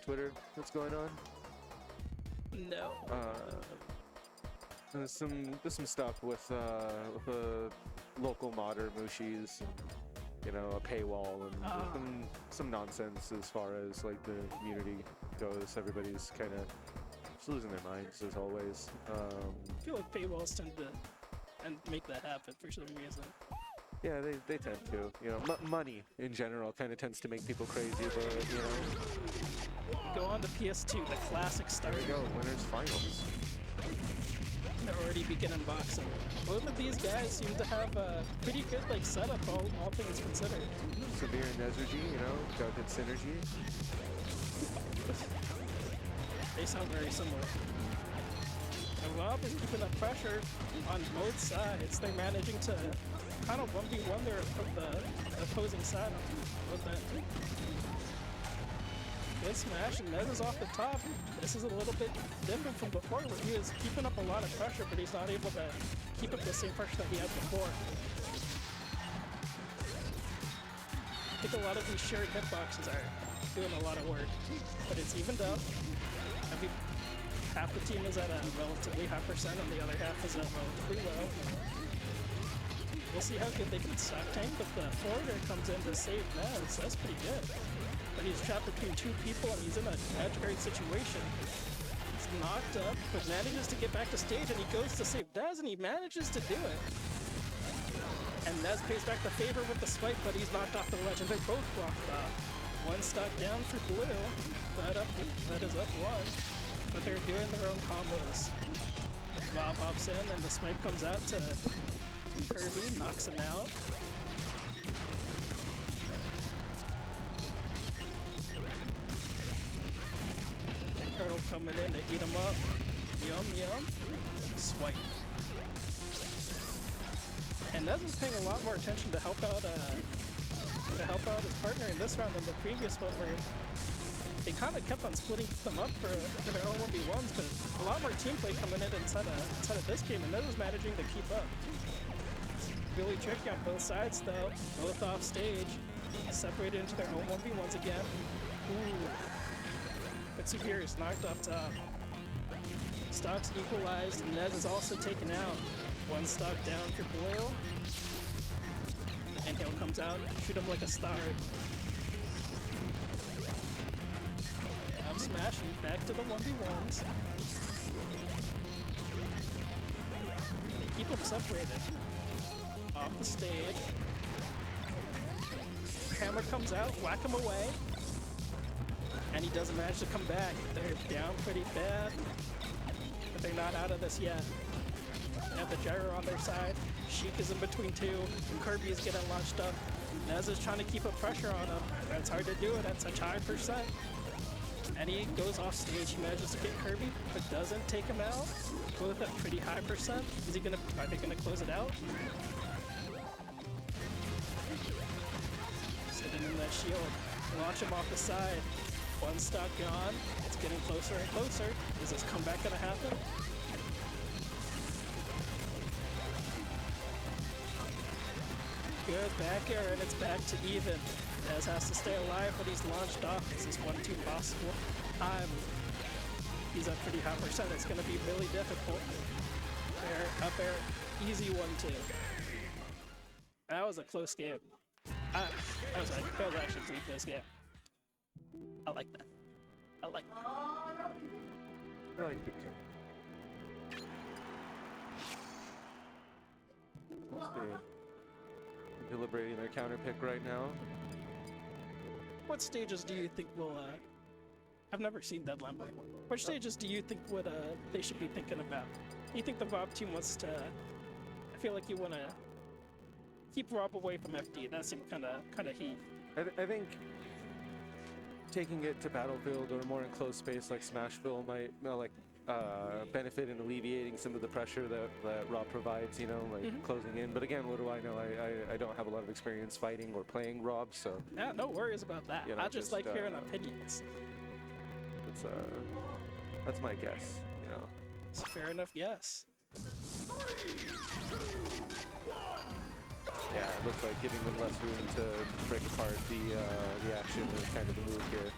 Twitter that's going on? No. There's some stuff with a local modder Mushi's, and, you know, a paywall and some nonsense as far as like the community goes. Everybody's kind of just losing their minds as always. I feel like paywalls tend to make that happen for some reason. Yeah, they tend to. You know, money in general kind of tends to make people crazy, but you know. Go on to PS2, the classic start. There we go, winners finals. They're already begin unboxing. Both of these guys seem to have a pretty good like setup, all things considered. Suvir and Nezergy, you know, got good synergy. They sound very similar. And R.O.B is keeping up pressure on both sides. They're managing to kind of 1v1 the opposing side with that. Good smash, and Nez is off the top. This is a little bit different from before, where he was keeping up a lot of pressure, but he's not able to keep up the same pressure that he had before. I think a lot of these shared hitboxes are doing a lot of work, but it's evened up. Half the team is at a relatively high percent, and the other half is at relatively low. We'll see how good they can stock tank, but the forwarder comes in to save Nez. That's pretty good. But he's trapped between two people, and he's in a edge-guard situation. He's knocked up, but manages to get back to stage, and he goes to save Nez, and he manages to do it. And Nez pays back the favor with the swipe, but he's knocked off the ledge, and they're both blocked off. One stock down for blue. That is up one. But they're doing their own combos. R.O.B hops in, and the swipe comes out to Kirby, knocks him out. Turtle coming in to eat him up. Yum, yum. Swipe. And Nez is paying a lot more attention to help out his partner in this round than the previous one, where they kind of kept on splitting them up for their own 1v1s, but a lot more team play coming in inside of this game, and Nez is managing to keep up. Really tricky on both sides though, both off stage, separated into their own 1v1s again. Ooh. But Suvir is knocked off top. Stocks equalized, and Nez is also taken out. One stock down for Blue. And Hill comes out, shoot him like a star. Now smashing back to the 1v1s. Keep them separated. Off the stage. Hammer comes out, whack him away. And he doesn't manage to come back. They're down pretty bad. But they're not out of this yet. They have the gyro on their side. Sheik is in between two. And Kirby is getting launched up. Nez is trying to keep a pressure on him. That's hard to do it at such high percent. And he goes off stage. He manages to get Kirby, but doesn't take him out. Both at pretty high percent. Are they gonna close it out? Sitting in that shield. Launch him off the side. One stock gone. It's getting closer and closer. Is this comeback gonna happen? Good back air, and it's back to even. Nez has to stay alive, but he's launched off. Is this 1-2 possible? He's at pretty high percent. It's gonna be really difficult. There, up air, easy 1-2. That was a close game. That was actually a pretty close game. I like that. I like that. I like the game. Deliberating their counter pick right now. What stages do you think will, I've never seen Deadline before. What stages do you think would, they should be thinking about? Do you think the R.O.B team wants to, I feel like you want to keep R.O.B away from FD. That seemed kind of heat. I think taking it to Battlefield or more enclosed space like Smashville might, benefit in alleviating some of the pressure that R.O.B provides, closing in. But again, what do I know? I don't have a lot of experience fighting or playing R.O.B, so... Yeah, no worries about that. I just like hearing opinions. That's my guess, It's a fair enough guess. Yeah, it looks like giving them less room to break apart the action is kind of the move here.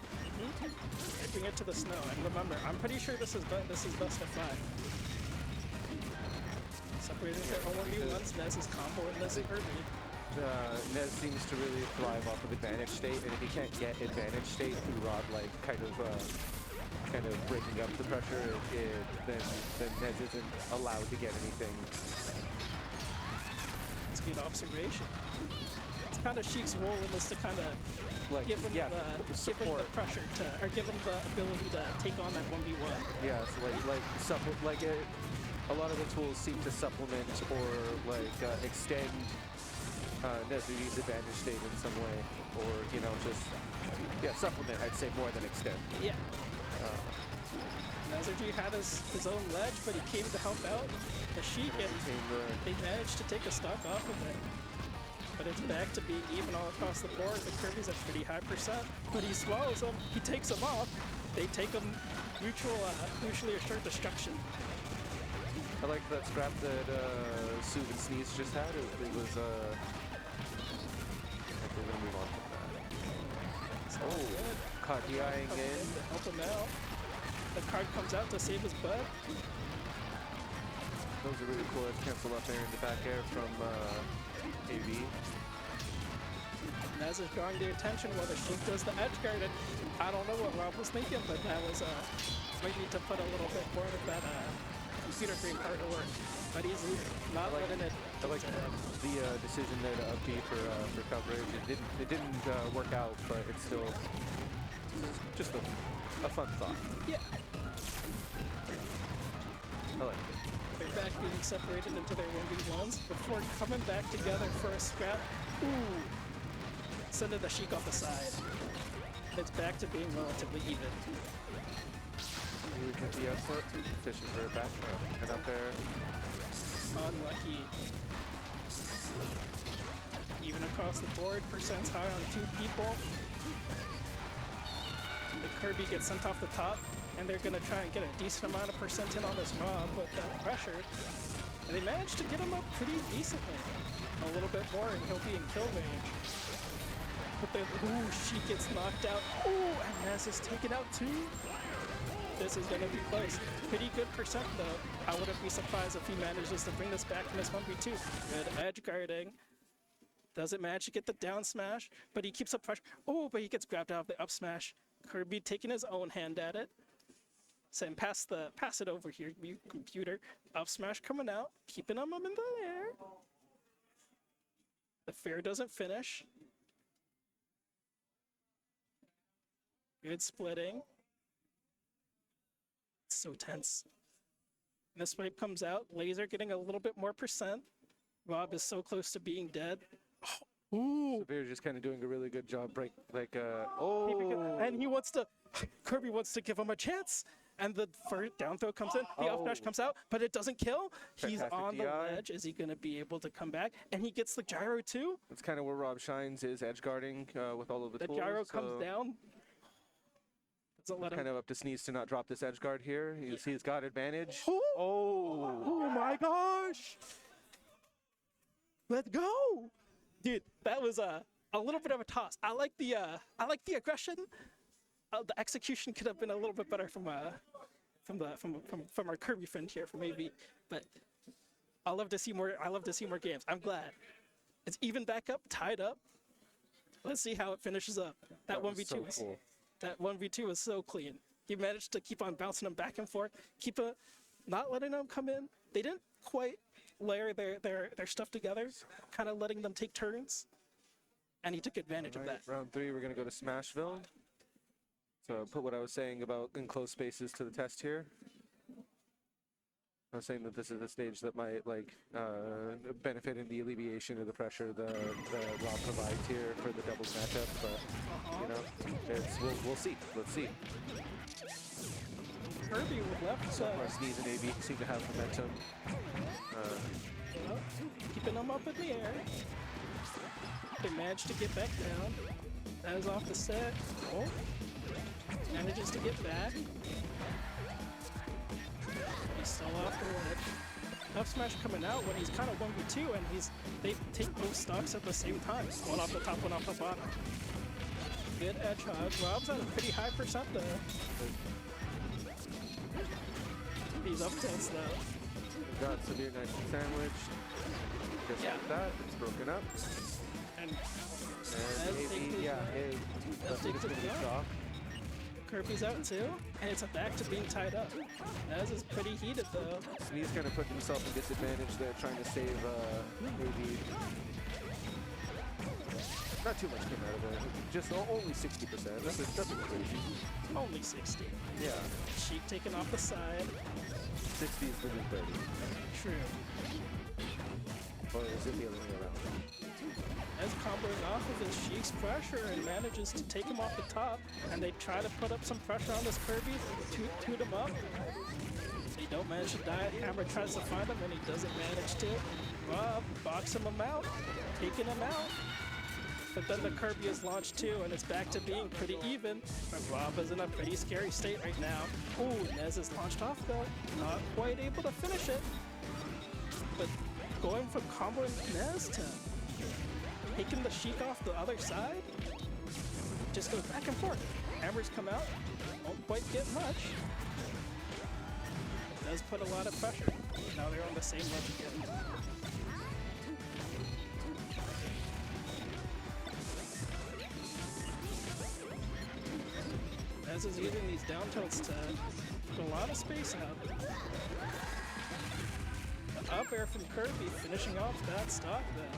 Bring into the snow. And remember, I'm pretty sure this is best of 5. Separated for 1v1s, Nez is comboing Nez and Kirby. Nez seems to really thrive off of advantage state, and if he can't get advantage state through R.O.B like kind of breaking up the pressure, then Nez isn't allowed to get anything. It's a good observation. It's kind of Sheik's role in this to kind of Like, give him yeah, the support. pressure to, or give him the ability to take on that 1v1. Yeah, so a lot of the tools seem to supplement or extend Nezergy's advantage state in some way, or just supplement. I'd say more than extend. Yeah. Nezergy had his own ledge, but he came to help out the Sheik, and they managed to take a stock off of it. But it's back to being even all across the board. The Kirby's at pretty high percent, but he swallows them. He takes them off. They take them mutually assured destruction. I like that scrap that Suvir and Sneez just had. It was we're gonna move on from that. Caught DIing in. To help him out. The card comes out to save his butt. That was a really cool edge cancel up air into back air from A.B. Nez is drawing the attention whether Sheik does the edge guard, and I don't know what R.O.B was thinking, but that was might need to put a little bit more of that computer frame part to work. But he's not letting it. I like the decision there to up B for coverage. It didn't work out, but it's still just a fun thought. Yeah. I like it. They're back being separated into their 1v1s before coming back together for a scrap. Ooh! Sending the Sheik off the side. It's back to being relatively even. You get the output, fishing for a back and up there. Unlucky. Even across the board, percent's high on 2 people. The Kirby gets sent off the top, and they're gonna try and get a decent amount of percent in on this R.O.B with that pressure. And they managed to get him up pretty decently. A little bit more, and he'll be in kill range. But then, ooh, she gets knocked out. Ooh, and Nez is taken out too. This is gonna be close. Pretty good percent though. I wouldn't be surprised if he manages to bring this back in this 1v2. Good edge guarding. Doesn't manage to get the down smash, but he keeps up pressure. Oh, but he gets grabbed out of the up smash. Kirby taking his own hand at it. Saying, pass it over here, you computer. Up smash coming out, keeping him up in the air. The fair doesn't finish. Good splitting. It's so tense. This wave comes out. Laser getting a little bit more percent. R.O.B is so close to being dead. Oh, ooh. Suvir just kind of doing a really good job. And he wants to. Kirby wants to give him a chance. And the first down throw comes in. The up smash comes out, but it doesn't kill. He's on the ledge. Is he going to be able to come back? And he gets the gyro too. That's kind of where R.O.B shines, is edge guarding with all of the tools. The gyro comes down. Kind of up to Sneez to not drop this edge guard here. He's got advantage. Oh my gosh! Let's go, dude. That was a little bit of a toss. I like the aggression. The execution could have been a little bit better from our Kirby friend here from AB. But I love to see more. I love to see more games. I'm glad it's even back up, tied up. Let's see how it finishes up. That 1v2 was. Cool. That 1v2 was so clean. He managed to keep on bouncing them back and forth, not letting them come in. They didn't quite layer their stuff together, kind of letting them take turns. And he took advantage of that. Round 3, we're going to go to Smashville. So put what I was saying about enclosed spaces to the test here. I was saying that this is a stage that might benefit in the alleviation of the pressure that R.O.B provides here for the doubles matchup, but we'll see. Let's see. Kirby with left. So far, Sneez and AB seem to have momentum. Keeping them up in the air. They managed to get back down. That is off the set. Oh, manages to get back. He's still off the ledge. Up smash coming out when he's kind of 1v2, and they take both stocks at the same time. One off the top, one off the bottom. Good edge hug. Rob's at a pretty high percent though. He's up tilts though. Got Suvir nice and sandwiched. Just like that, it's broken up. And maybe, yeah, that's takes gonna it be down. shock. Kirby's out too, and it's back to being tied up. Nez is pretty heated though. Sneez kind of put himself in disadvantage there, trying to save maybe. Not too much came out of it. Just only 60%. Nothing crazy. Only 60. Yeah. Sheik taken off the side. 60 is the new 30. True. Or is it the other way around? Nez comboing off of his Sheik's pressure and manages to take him off the top, and they try to put up some pressure on this Kirby, toot him up. They don't manage to die. Hammer tries to find him and he doesn't manage to. Rob boxing him out, taking him out. But then the Kirby is launched too, and it's back to being pretty even. But Rob is in a pretty scary state right now. Ooh, Nez is launched off though. Not quite able to finish it. But going from comboing Nez to taking the Sheik off the other side, just goes back and forth. Hammers come out, won't quite get much. It does put a lot of pressure. Now they're on the same ledge again. Nez is using these down tilts to put a lot of space out. The up air from Kirby finishing off that stock then.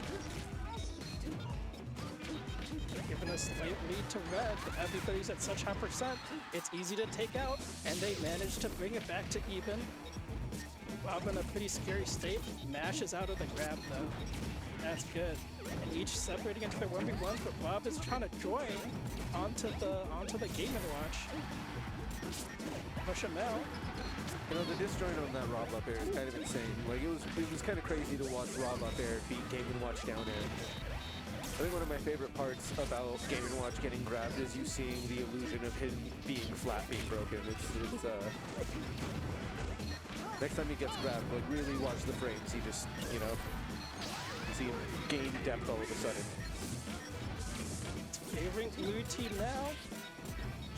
Giving a slight lead to red, but everybody's at such high percent, it's easy to take out, and they manage to bring it back to even. Rob in a pretty scary state, mashes out of the grab though. That's good. And each separating into their 1v1s, but Rob is trying to join onto the Game & Watch. Push him out. You know, the disjoint on that Rob up air is kind of insane. Like, it was kind of crazy to watch Rob up air beat Game & Watch down air. I think one of my favorite parts about Game & Watch getting grabbed is you seeing the illusion of him being flat, being broken. It's next time he gets grabbed, like, really watch the frames. He just, you know, see him gain depth all of a sudden. Favoring blue team now.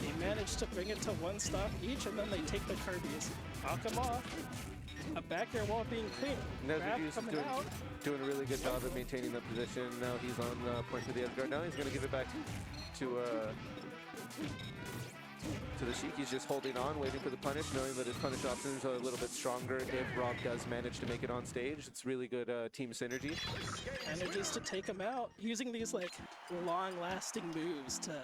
They manage to bring it to one stock each, and then they take the Kirby's. Knock them off. A back air wall being clean. Nezergy's doing a really good job of maintaining the position. Now he's on point to the edge guard. Now he's going to give it back to the Sheik. He's just holding on, waiting for the punish, knowing that his punish options are a little bit stronger if Rob does manage to make it on stage. It's really good team synergy. Manages to take him out using these like long-lasting moves to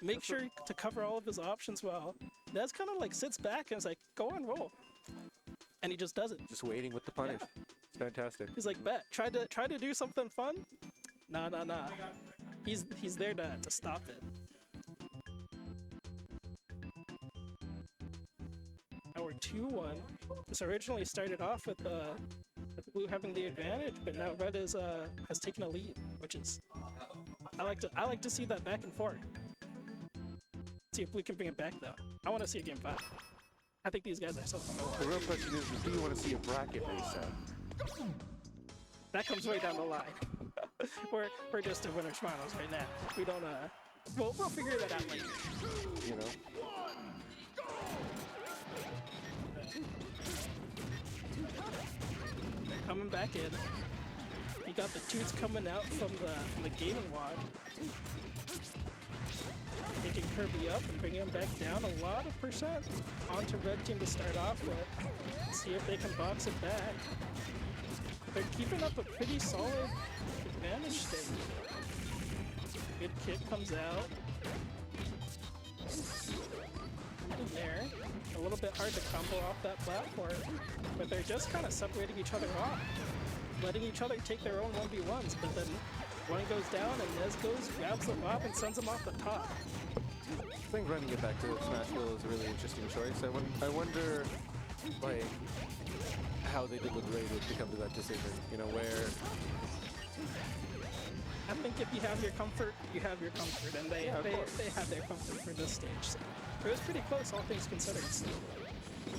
make sure to cover all of his options well. Nez kind of like sits back and is like, go on, roll. And he just does it. Just waiting with the punish. Yeah. It's fantastic. He's like, bet. Try to do something fun? Nah. He's there to stop it. Now we're 2-1. This originally started off with blue having the advantage, but now red is has taken a lead, which is I like to see that back and forth. See if we can bring it back though. I want to see a game 5. I think these guys are so fun. The real question is, do you want to see a bracket reset? That comes way down the line. we're just in winners finals right now. We don't we'll figure that out later. You know. Coming back in. You got the toots coming out from the Game & Watch. Taking Kirby up and bringing him back down a lot of percent onto red team to start off with. See if they can box it back. They're keeping up a pretty solid advantage state. Good kick comes out. In there. A little bit hard to combo off that platform, but they're just kind of separating each other off. Letting each other take their own 1v1s, but then one goes down and Nez goes, grabs the Rob and sends him off the top. I think running it back to Smashville is a really interesting choice. I wonder, like, how they deliberated to come to that decision. You know, where... I think if you have your comfort, you have your comfort, and they had their comfort for this stage. So it was pretty close, all things considered. So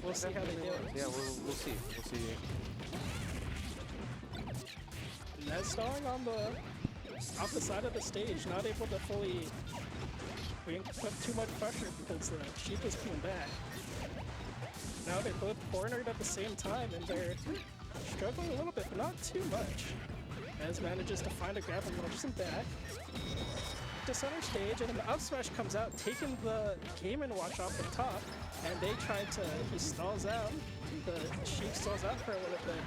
we'll see how they do it. Yeah, we'll see. We'll see. Nez stalling on the opposite side of the stage, not able to fully We didn't put too much pressure because Sheik was coming back. Now they're both cornered at the same time, and they're struggling a little bit, but not too much. Nez manages to find a grab and launches him back to center stage, and then the up smash comes out, taking the Game & Watch off the top, and they try to, he stalls out, the Sheik stalls out for a little bit.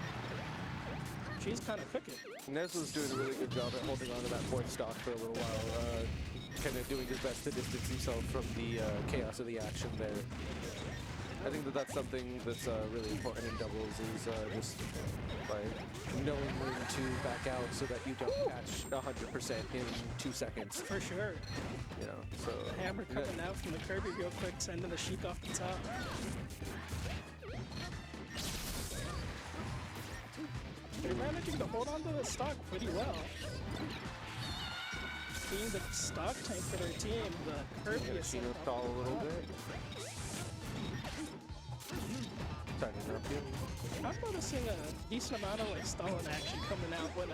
She's kind of cooking. Nez was doing a really good job at holding on to that fourth stock for a little while, kind of doing his best to distance himself from the chaos of the action there. I think that that's something that's really important in doubles is just like knowing when to back out so that you don't catch 100% in 2 seconds. For sure. You know, so Hammer coming out from the Kirby real quick, sending the Sheik off the top. They're managing to hold on to the stock pretty well. Being the stock tank for their team, the Kirby is sent off stall a little bit. Tightening up here. I'm noticing a decent amount of like stalling action coming out when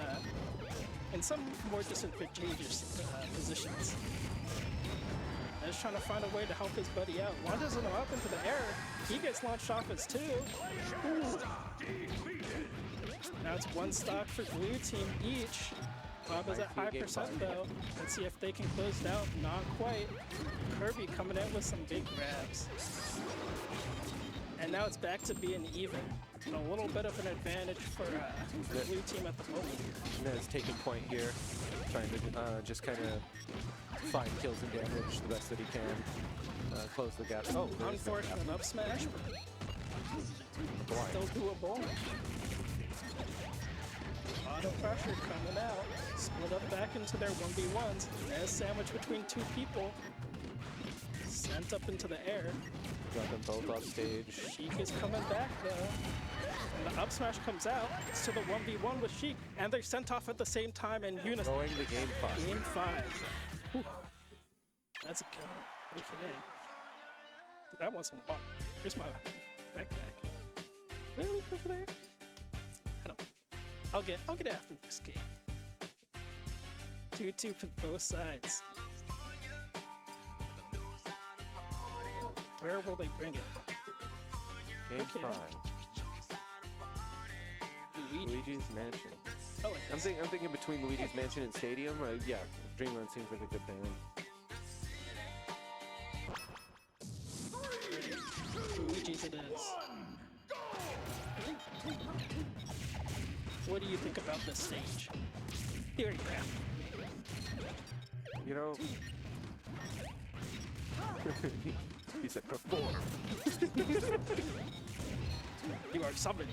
in some more disadvantageous positions. Just trying to find a way to help his buddy out. Launches him up into the air. He gets launched off his two. Ooh. Now it's one stock for blue team each. Bob is at high percent though. Let's see if they can close it out. Not quite. Kirby coming in with some big grabs. And now it's back to being even. A little bit of an advantage for the blue team at the moment. Nez taking point here, trying to just kind of find kills and damage the best that he can. Close the gap. Oh, unfortunate up smash, but still doable. A lot of pressure coming out. Split up back into their 1v1s. Nez sandwiched between two people. Sent up into the air. Got them both off stage. Sheik is coming back though. And the up smash comes out. It's to the 1v1 with Sheik. And they're sent off at the same time in unison. Going to game 5. Game 5. Whew. That's a kill. Okay. Dude, I want some water. Here's my backpack. Really? Over there? I don't know. I'll get it after this game. 2-2 for both sides. Where will they bring it? Game 5. Luigi's Mansion. I like I'm thinking between Luigi's Mansion and Stadium. Yeah, Dreamland seems like a good band. Luigi's it is. What do you think about this stage? Theory crap. You know, he said perform. You are summoned.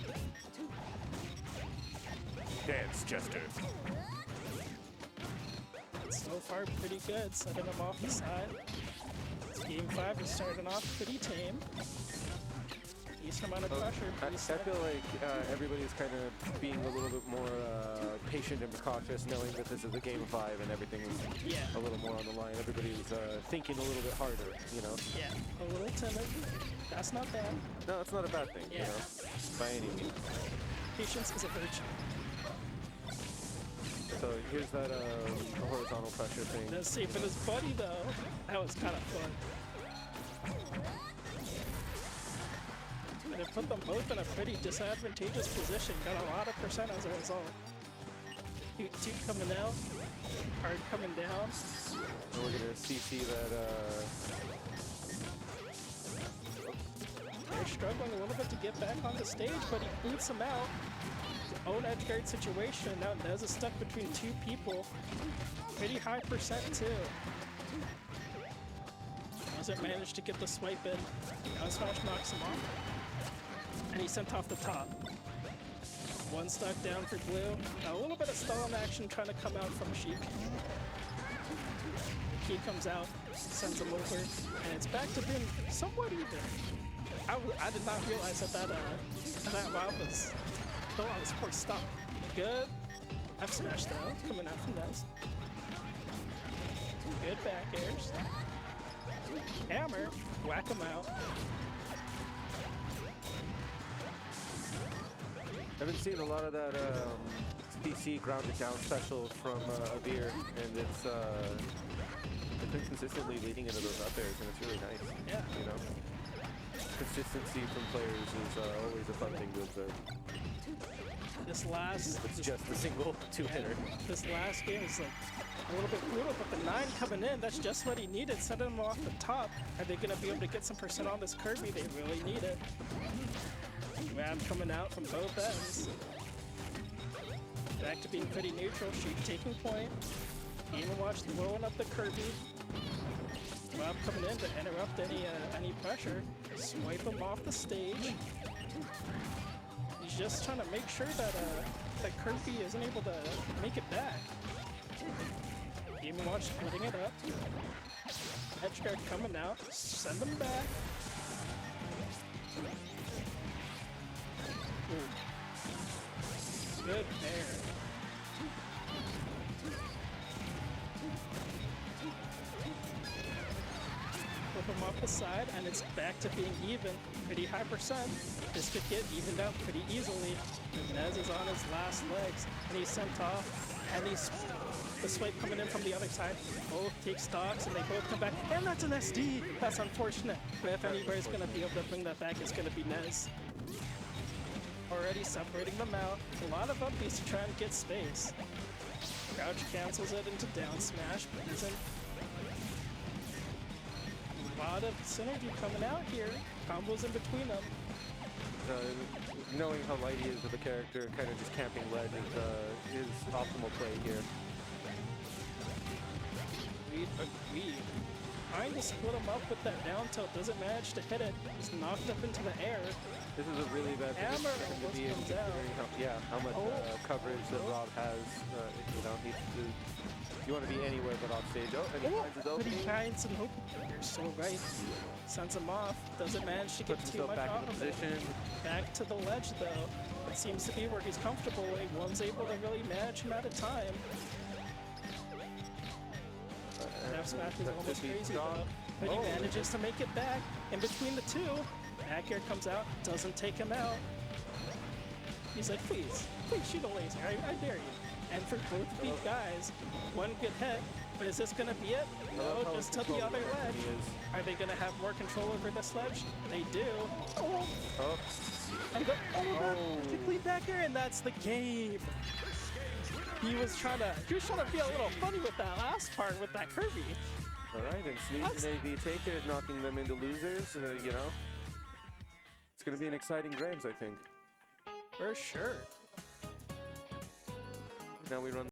Dance, Chester. So far, pretty good. Setting them off the side. Game 5 is starting off pretty tame. Decent amount of pressure. I feel like everybody's kind of being a little bit more patient and cautious, knowing that this is a game 5 and everything is a little more on the line. Everybody's thinking a little bit harder, you know? Yeah, a little timid. That's not bad. No, it's not a bad thing, you know, by any means. Patience is a virtue. So here's that horizontal pressure thing. Let's see, for his buddy though, that was kind of fun. And it put them both in a pretty disadvantageous position. Got a lot of percent as a result. Two coming out, hard coming down. And we're gonna CC that. They're struggling a little bit to get back on the stage, but he boots him out. Own edge guard situation. Now Nez is stuck between two people. Pretty high percent too. Doesn't manage to get the swipe in. Down smash knocks him off. And he's sent off the top. One stock down for blue. Now a little bit of stalling action trying to come out from Sheik. He comes out, sends him over, and it's back to being somewhat even. I did not realize that round was still on his first stop. Good F smash though, coming out from Nez. Good back airs. Hammer, whack him out. I've been seeing a lot of that DC grounded down special from Avir, and it's been consistently leading into those up airs, and it's really nice. Yeah. You know, consistency from players is always a fun thing to observe. It's just a single two-hitter. This last game is like a little bit brutal, but the 9 coming in, that's just what he needed. Sending him off the top. Are they going to be able to get some percent on this Kirby? They really need it. Grab coming out from both ends. Back to being pretty neutral. Sheik taking point. Even Watch blowing up the Kirby. Rob coming in to interrupt any pressure. Swipe him off the stage. He's just trying to make sure that that Kirby isn't able to make it back. Even Watch splitting it up. Edge guard coming out. Send him back. Ooh. Good pair. Flip him off the side, and it's back to being even. Pretty high percent. This could get evened out pretty easily. Nez is on his last legs, and he's sent off, and he's the swipe coming in from the other side. Both take stocks, and they both come back, and that's an SD! That's unfortunate, but if anybody's going to be able to bring that back, it's going to be Nez. Already separating them out. A lot of upbeats to try and get space. Crouch cancels it into down smash, but isn't. A lot of synergy coming out here. Combos in between them. Knowing how light he is with the character, kind of just camping ledge is his optimal play here. Agreed. Trying to split him up with that down tilt, doesn't manage to hit it. He's knocked up into the air. This is a really bad Hammer position to be in, comes out. considering how much coverage that Rob has. You know, you want to be anywhere but off stage. Oh, and he finds his But opening. he finds some hope. You're so right. Sends him off. Doesn't manage to get Puts too himself much back off in of position. it. Back to the ledge, though. It seems to be where he's comfortable. One's able to really manage him at a time. F smash is almost crazy, though. But he manages to make it back. In between the two, back air comes out. Doesn't take him out. He's like, please shoot a laser. I dare you. And for both of these guys, one good hit. But is this going to be it? No, just to the other ledge. Are they going to have more control over this ledge? They do. Oh. And go, complete back air, and that's the game. He was trying to be a little funny with that last part with that Kirby. All right, and Sneez and A.B. take it, knocking them into losers. You know, it's going to be an exciting Grams, I think. For sure. Now we run.